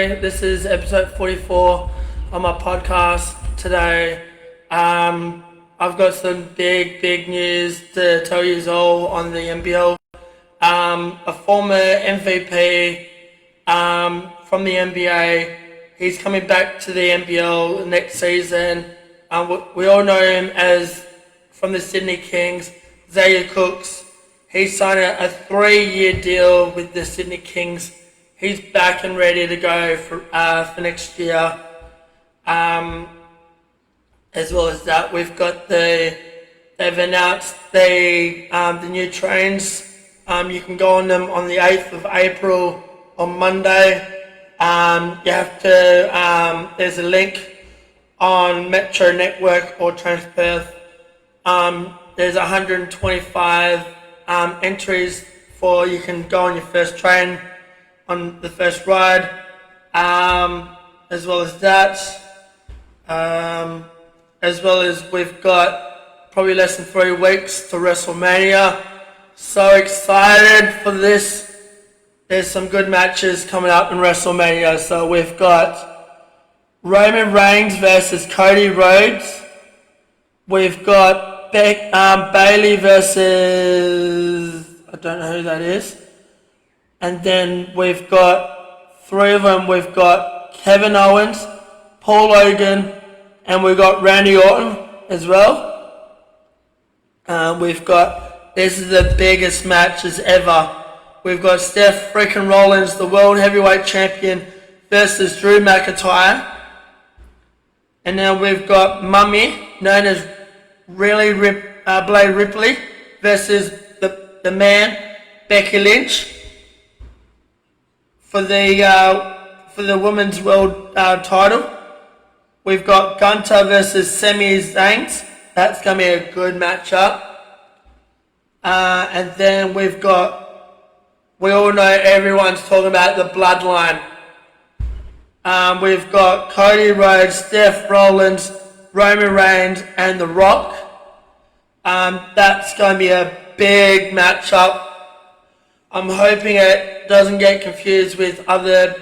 everybody. This is episode 44 on my podcast today. I've got some big news to tell you all on the NBL. A former MVP from the NBA, he's coming back to the NBL next season. We all know him as from the Sydney Kings, Zaire Cooks. He signed a 3-year deal with the Sydney Kings. He's back and ready to go for next year. As well as that, they've announced the new trains. You can go on them on the 8th of April on Monday. You have to, there's a link on Metro Network or Transperth. There's 125 entries for you can go on your first train on the first ride. As well as that, as well as we've got probably less than 3 weeks to WrestleMania. So excited for this. There's some good matches coming up in WrestleMania. So we've got Roman Reigns versus Cody Rhodes. We've got Bailey versus, I don't know who that is. And then we've got 3 of them. We've got Kevin Owens, Paul Hogan, and we've got Randy Orton as well. This is the biggest matches ever. We've got Seth freaking Rollins, the World Heavyweight Champion, versus Drew McIntyre. And then we've got Mummy, known as Blade Ripley, versus the man, Becky Lynch, for the women's world title. We've got Gunther versus Sami Zayn. That's going to be a good matchup. And then we all know everyone's talking about the Bloodline. We've got Cody Rhodes, Seth Rollins, Roman Reigns, and The Rock. That's going to be a big matchup. I'm hoping it doesn't get confused with other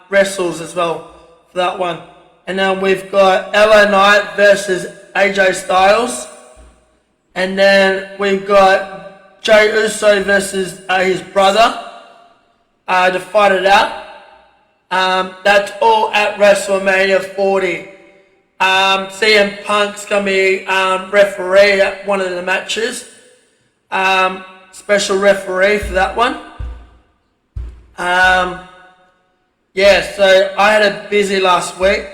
wrestlers as well for that one. And then we've got LA Knight versus AJ Styles. And then we've got Jey Uso versus his brother to fight it out. That's all at WrestleMania 40. CM Punk's going to be referee at one of the matches. Special referee for that one. So I had a busy last week.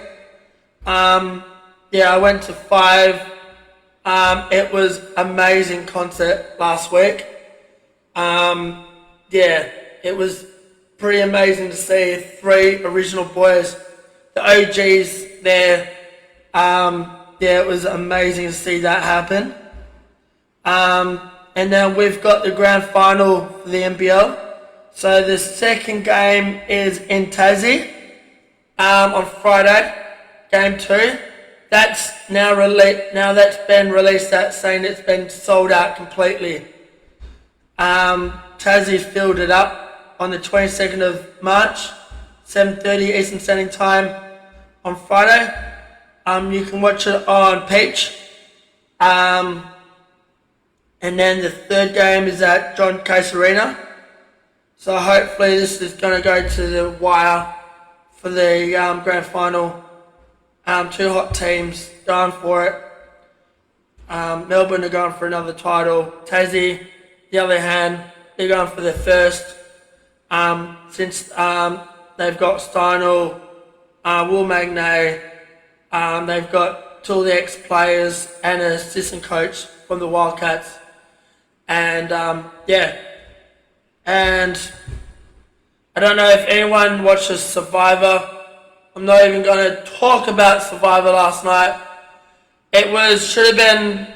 I went to 5. It was amazing concert last week. It was pretty amazing to see 3 original boys, the OGs there. It was amazing to see that happen. And then we've got the grand final for the NBL. So the second game is in Tassie on Friday, game 2. That's now that's been released. That's saying it's been sold out completely. Tassie's filled it up on the 22nd of March, 7:30 Eastern Standard Time on Friday. You can watch it on Peach. And then the third game is at John Case Arena. So hopefully this is going to go to the wire for the grand final. 2 hot teams going for it. Melbourne are going for another title. Tassie, the other hand, they're going for their first. Since they've got Steinel, Will Magnay, they've got 2 of the ex-players and an assistant coach from the Wildcats. And and I don't know if anyone watches Survivor. I'm not even going to talk about Survivor last night. Should have been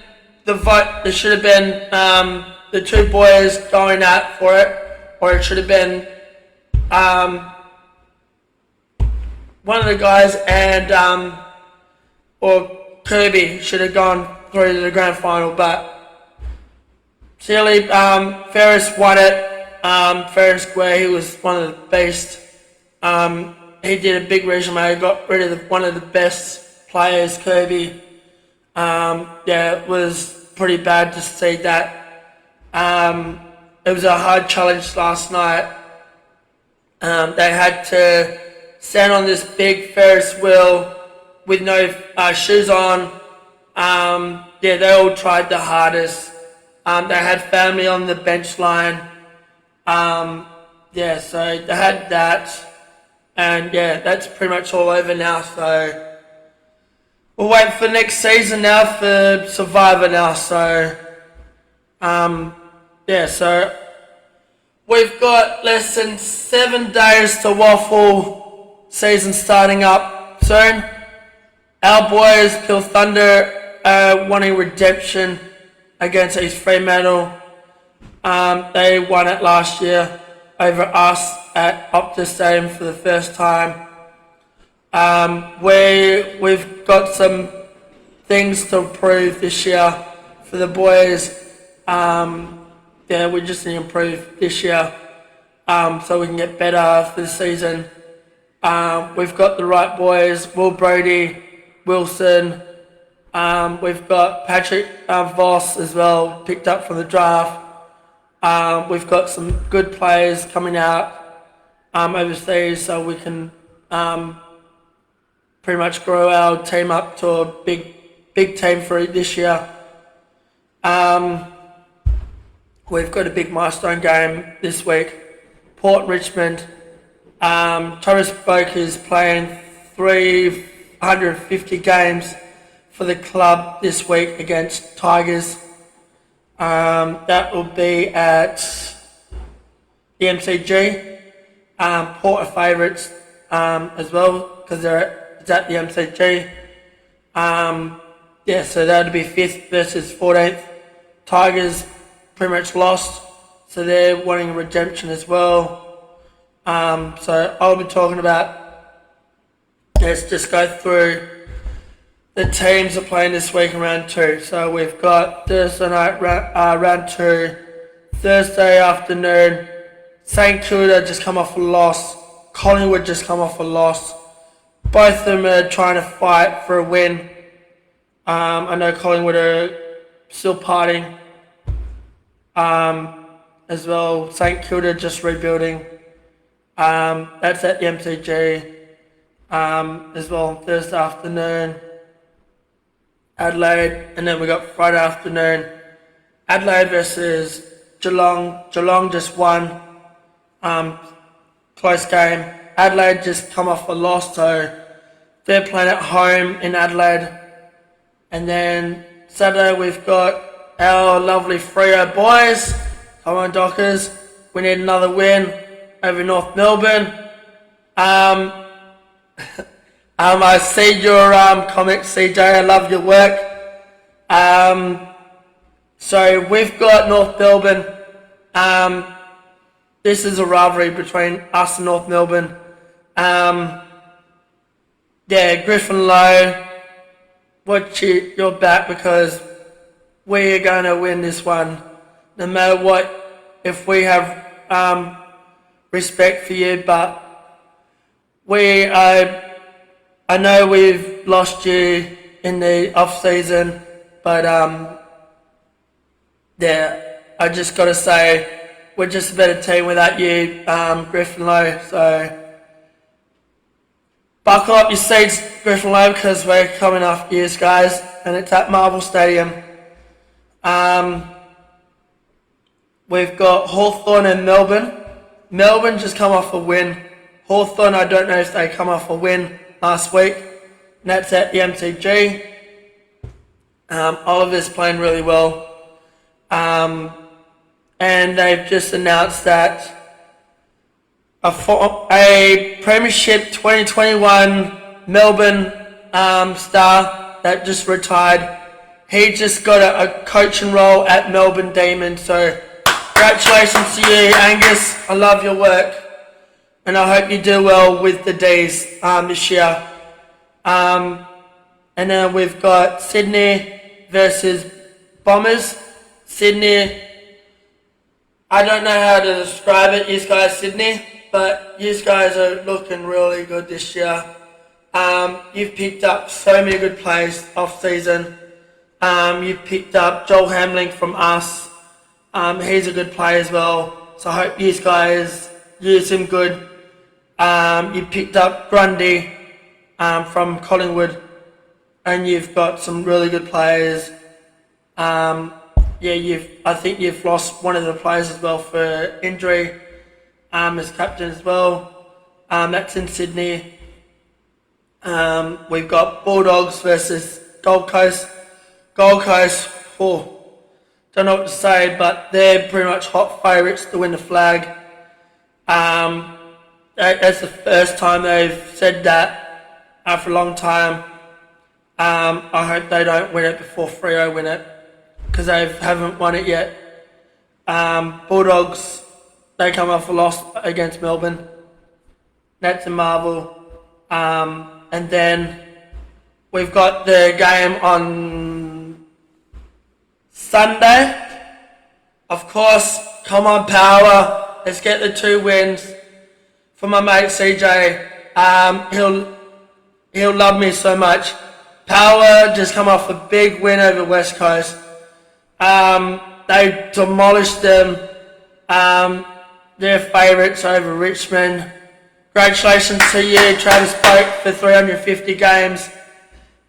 the vote. There should have been the 2 boys going out for it, or it should have been one of the guys and or Kirby should have gone through to the grand final, but Ferris won it fair and square. He was one of the beasts. He did a big resume, got rid of one of the best players, Kirby. It was pretty bad to see that. It was a hard challenge last night. They had to stand on this big Ferris wheel with no shoes on. They all tried the hardest. They had family on the bench line. So they had that. And that's pretty much all over now. So we'll wait for next season now for Survivor now. So so we've got less than 7 days to waffle season starting up soon. Our boys, Cleal Thunder, are wanting redemption against East Fremantle. They won it last year over us at Optus Stadium for the first time. We've got some things to improve this year for the boys. We just need to improve this year so we can get better for the season. We've got the right boys, Will Brody, Wilson. We've got Patrick Voss as well, picked up from the draft. We've got some good players coming out overseas, so we can pretty much grow our team up to a big team for this year. We've got a big milestone game this week. Port Richmond. Thomas Boak is playing 350 games for the club this week against Tigers. That will be at the MCG. Port are favourites as well because it's at the MCG. So that'll be 5th versus 14th. Tigers pretty much lost, so they're wanting redemption as well. So I'll be talking about, let's just go through the teams are playing this week in round 2. So we've got Thursday night round 2, Thursday afternoon, St Kilda just come off a loss, Collingwood just come off a loss. Both of them are trying to fight for a win. I know Collingwood are still partying as well. St Kilda just rebuilding. That's at the MCG as well on Thursday afternoon. Adelaide, and then we got Friday afternoon. Adelaide versus Geelong. Geelong just won. Close game. Adelaide just come off a loss, so they're playing at home in Adelaide. And then Saturday we've got our lovely Freo boys. Come on, Dockers. We need another win over North Melbourne. I see your comments, CJ. I love your work. So we've got North Melbourne. This is a rivalry between us and North Melbourne. Griffin Lowe, watch your back because we are going to win this one. No matter what, if we have respect for you, but I know we've lost you in the off season, but I just got to say we're just a better team without you, Griffin Lowe. So buckle up your seats, Griffin Lowe, because we're coming after you guys, and it's at Marvel Stadium. We've got Hawthorn and Melbourne. Melbourne just come off a win. Hawthorn, I don't know if they come off a win last week. And that's at the MCG. Oliver's playing really well. And they've just announced that a Premiership 2021 Melbourne star that just retired, he just got a coaching role at Melbourne Demons. So congratulations to you, Angus. I love your work. And I hope you do well with the D's this year. And then we've got Sydney versus Bombers. Sydney, I don't know how to describe it, you guys, Sydney. but you guys are looking really good this year. You've picked up so many good players off season. You picked up Joel Hamling from us. He's a good player as well. So I hope you guys use him good. You picked up Grundy from Collingwood, and you've got some really good players. I think you've lost one of the players as well for injury as captain as well. That's in Sydney. We've got Bulldogs versus Gold Coast. Gold Coast, don't know what to say, but they're pretty much hot favourites to win the flag. That's the first time they've said that for a long time. I hope they don't win it before Freo win it, because they haven't won it yet. Bulldogs, they come off a loss against Melbourne. That's a marvel. And then we've got the game on Sunday. Of course, come on Power. Let's get the 2 wins. For my mate CJ, he'll love me so much. Power just come off a big win over West Coast. They demolished them. They're favourites over Richmond. Congratulations to you, Travis Boak, for 350 games.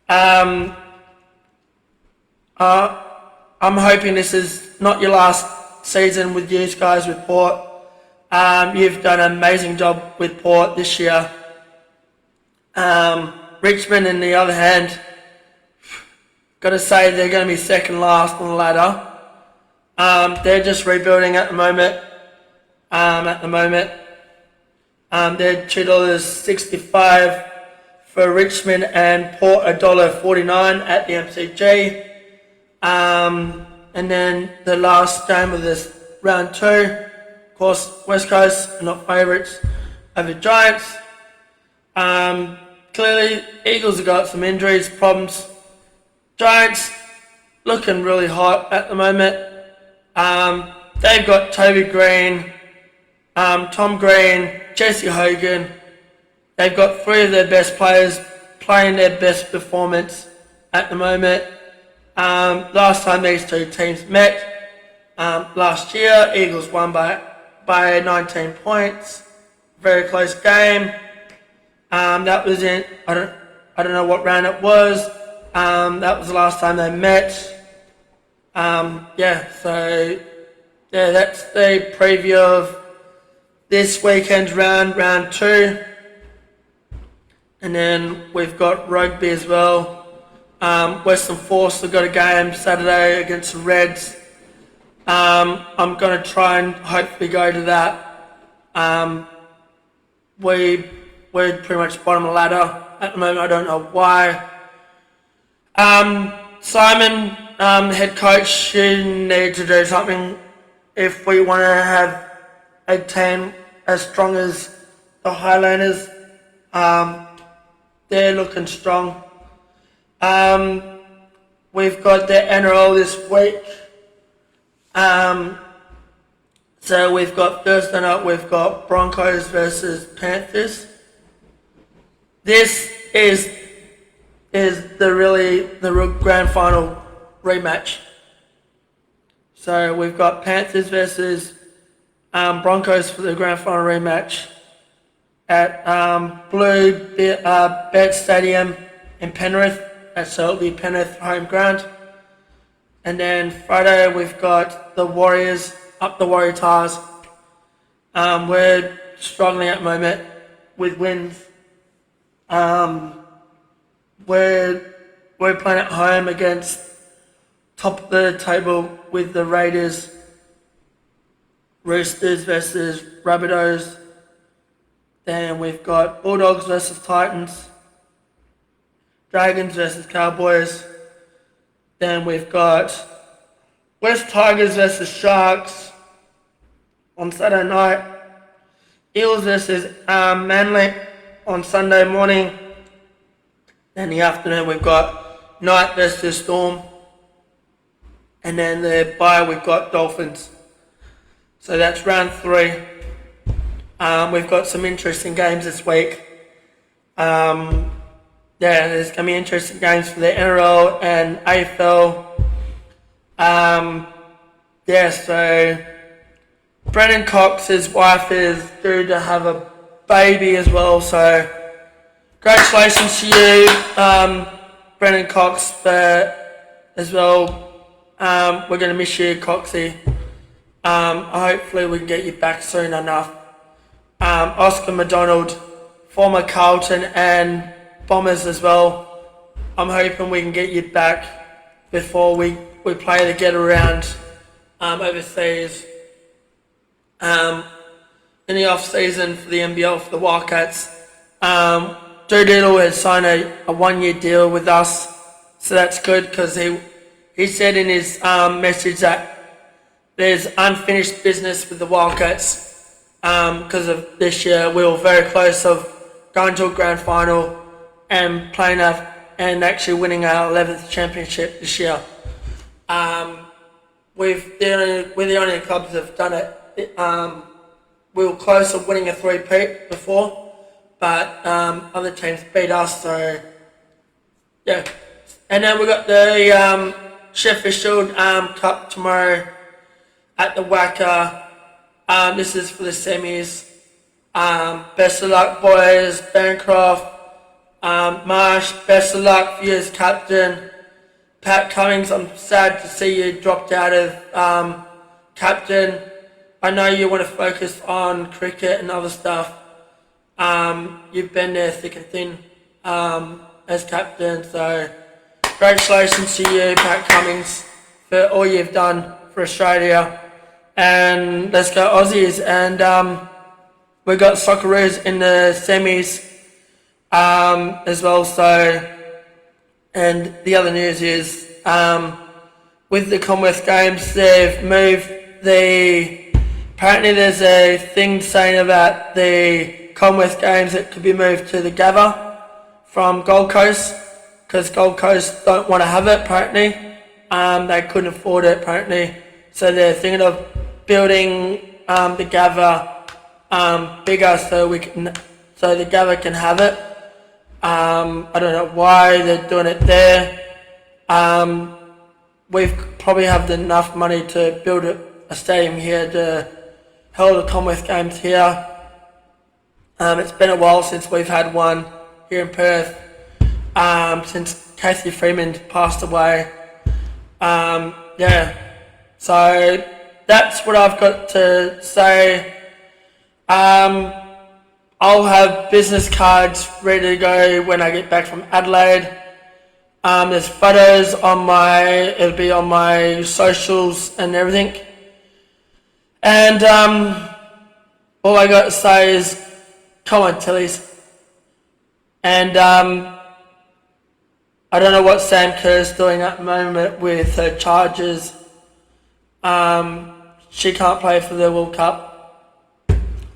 I'm hoping this is not your last season with you guys with Port. You've done an amazing job with Port this year. Richmond, on the other hand, got to say they're going to be second last on the ladder. They're just rebuilding at the moment. They're $2.65 for Richmond, and Port $1.49 at the MCG. And then the last game of this round 2, of course, West Coast are not favourites over Giants. Clearly, Eagles have got some injuries, problems. Giants looking really hot at the moment. They've got Toby Green, Tom Green, Jesse Hogan. They've got 3 of their best players playing their best performance at the moment. Last time these 2 teams met, last year, Eagles won by 19 points. Very close game. That was in, I don't know what round it was. That was the last time they met. That's the preview of this weekend's round 2. And then we've got rugby as well. Western Force have got a game Saturday against the Reds. I'm going to try and hopefully go to that. We're pretty much bottom of the ladder at the moment. I don't know why. Simon, head coach, you need to do something if we want to have a team as strong as the Highlanders. They're looking strong. We've got the NRL this week. So we've got Thursday night, we've got Broncos versus Panthers. This is the real grand final rematch. So we've got Panthers versus Broncos for the grand final rematch at Blue Bet Stadium in Penrith. So it'll be Penrith home ground. And then Friday we've got the Warriors up the Waratahs. We're struggling at the moment with wins. We're playing at home against top of the table with the Raiders, Roosters versus Rabbitohs. Then we've got Bulldogs versus Titans, Dragons versus Cowboys. Then we've got West Tigers versus Sharks on Saturday night. Eels versus Manly on Sunday morning. Then in the afternoon we've got Knight versus Storm. And then the bye we've got Dolphins. So that's round 3. We've got some interesting games this week. There's going to be interesting games for the NRL and AFL. So Brendan Cox's wife is due to have a baby as well, so congratulations to you, Brendan Cox, as well. We're going to miss you, Coxie. Hopefully we can get you back soon enough. Oscar McDonald, former Carlton and Bombers as well. I'm hoping we can get you back before we play the get around overseas. In the off season for the NBL for the Wildcats. Doolittle has signed a 1-year deal with us, so that's good because he said in his message that there's unfinished business with the Wildcats because of this year. We were very close of going to a grand final and playing and actually winning our 11th championship this year. We're the only clubs that have done it. We were close of winning a 3-peat before, but other teams beat us, so yeah. And then we got the Sheffield Shield Cup tomorrow at the Wacker. This is for the semis. Best of luck, boys. Bancroft, Marsh, best of luck for you as captain. Pat Cummings, I'm sad to see you dropped out of captain. I know you want to focus on cricket and other stuff. You've been there thick and thin as captain, so congratulations to you, Pat Cummings, for all you've done for Australia. And let's go Aussies. And we got Socceroos in the semis as well. So, and the other news is with the Commonwealth Games, they've moved apparently there's a thing saying about the Commonwealth Games that could be moved to the Gabba from Gold Coast, because Gold Coast don't want to have it apparently. They couldn't afford it apparently. So they're thinking of building the Gabba bigger so the Gabba can have it. I don't know why they're doing it there. We probably have enough money to build a stadium here to hold the Commonwealth Games here. It's been a while since we've had one here in Perth, since Casey Freeman passed away. So that's what I've got to say. I'll have business cards ready to go when I get back from Adelaide. There's photos it'll be on my socials and everything. And all I got to say is, come on, Tillies. And I don't know what Sam Kerr's doing at the moment with her charges. She can't play for the World Cup.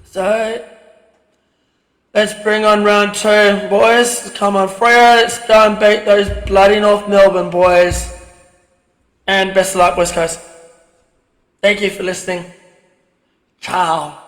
So let's bring on round 2, boys. Come on, Freo. Let's go and beat those bloody North Melbourne boys. And best of luck, West Coast. Thank you for listening. Ciao.